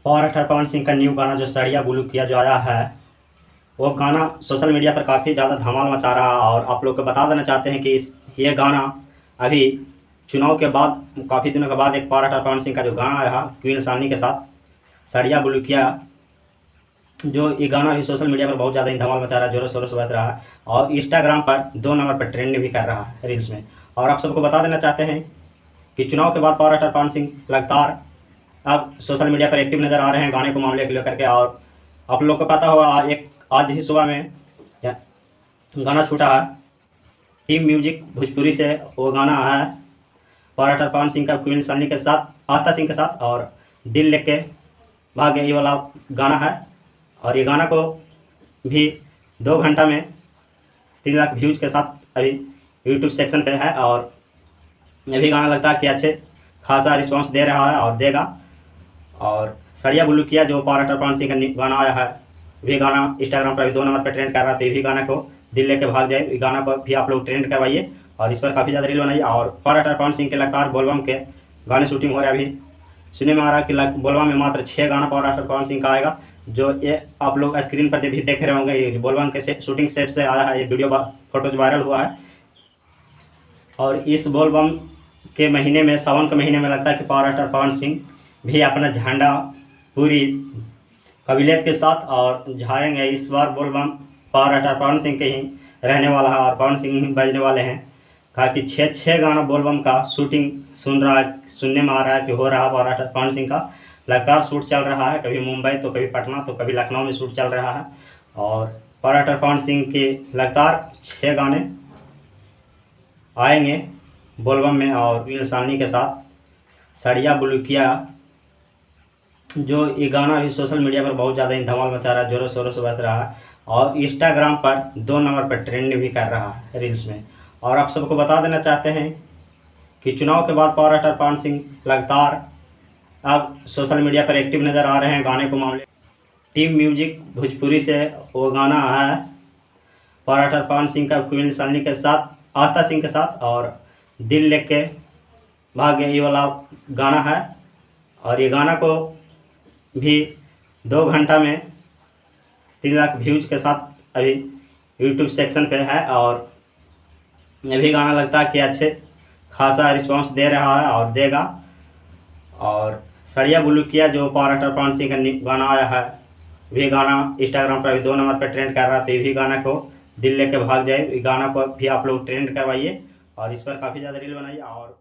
Power actor Pawan Singh का new गाना जो सड़िया बुलू किया जो आया है, वो गाना सोशल मीडिया पर काफ़ी ज़्यादा धमाल मचा रहा है। और आप लोग को बता देना चाहते हैं कि ये गाना अभी चुनाव के बाद काफ़ी दिनों के बाद एक पावर एक्टर पवन सिंह का जो गाना आया है क्वीन सानी के साथ सड़िया बुलू किया, जो ये गाना भी सोशल मीडिया पर बहुत ज़्यादा ही धमाल मचा रहा है, जोरों शोरों से बज रहा है और इंस्टाग्राम पर 2 नंबर पर ट्रेंड भी कर रहा है रील्स में। और आप सबको बता देना चाहते हैं कि चुनाव के बाद पावर एक्टर पवन सिंह लगातार अब सोशल मीडिया पर एक्टिव नज़र आ रहे हैं गाने को मामले को लेकर के। और आप लोग को पता होगा आज ही सुबह में गाना छूटा है टीम म्यूजिक भोजपुरी से, वो गाना है पावर एक्टर पवन सिंह का क्वीन सानी के साथ, आस्था सिंह के साथ, और दिल लेके भाग गए ये वाला गाना है। और ये गाना को भी 2 घंटा में 3 लाख व्यूज के साथ अभी यूट्यूब सेक्शन पे है। और ये भी गाना लगता है कि अच्छे खासा रिस्पांस दे रहा है और देगा। और सड़िया बुलू किया जो पावर एक्टर पवन सिंह का गाना आया है, भी गाना इंस्टाग्राम पर भी 2 नंबर पर ट्रेंड कर रहा था। ये भी गाना को दिल लेके भाग जाए, ये गाना को भी आप लोग ट्रेंड करवाइए और इस पर काफ़ी ज़्यादा रील बनाइए। और पावर एक्टर पवन सिंह के लगातार बोलबम के गाने शूटिंग हो रहा है। अभी सुनने में आ रहा है कि बोलबम में मात्र 6 गाना पावर एक्टर पवन सिंह का आएगा, जो ये आप लोग स्क्रीन पर भी देख रहे होंगे। ये बोलबम के शूटिंग सेट से आया है, ये वीडियो फोटोज वायरल हुआ है। और इस बोलबम के महीने में, सावन के महीने में लगता है कि पावर एक्टर पवन सिंह भी अपना झंडा पूरी कबीलियत के साथ और झाड़ेंगे। इस बार बोलबम पावर एक्टर पवन सिंह के ही रहने वाला है और पवन सिंह ही बजने वाले हैं। कहा कि 6 गाना बोलबम का शूटिंग सुनने में आ रहा है कि हो रहा है। पावर एक्टर पवन सिंह का लगातार शूट चल रहा है, कभी मुंबई तो कभी पटना तो कभी लखनऊ में शूट चल रहा है। और पावर एक्टर पवन सिंह के लगातार 6 गाने आएंगे बोलबम में। और क्वीन सानी के साथ सड़िया बुलू किया, जो ये गाना भी सोशल मीडिया पर बहुत ज़्यादा ही धमाल मचा रहा है, जोरों शोरों से बज रहा है और इंस्टाग्राम पर 2 नंबर पर ट्रेंड भी कर रहा है रील्स में। और आप सबको बता देना चाहते हैं कि चुनाव के बाद पावर एक्टर पवन सिंह लगातार अब सोशल मीडिया पर एक्टिव नज़र आ रहे हैं गाने को मामले। टीम म्यूजिक भोजपुरी से वो गाना है पावर एक्टर पवन सिंह का क्वीन सानी के साथ, आस्था सिंह के साथ, और दिल लेके भाग गए ये वाला गाना है। और ये गाना को भी 2 घंटा में 3 लाख व्यूज के साथ अभी यूट्यूब सेक्शन पे है। और ये भी गाना लगता है कि अच्छे खासा रिस्पांस दे रहा है और देगा। और सड़िया बुलू किया जो पावर एक्टर पवन सिंह का गाना आया है, भी गाना इंस्टाग्राम पर भी 2 नंबर पर ट्रेंड कर रहा था। ये भी गाना को दिल लेके भाग जाए, ये गाना को भी आप लोग ट्रेंड करवाइए और इस पर काफ़ी ज़्यादा रील बनाइए। और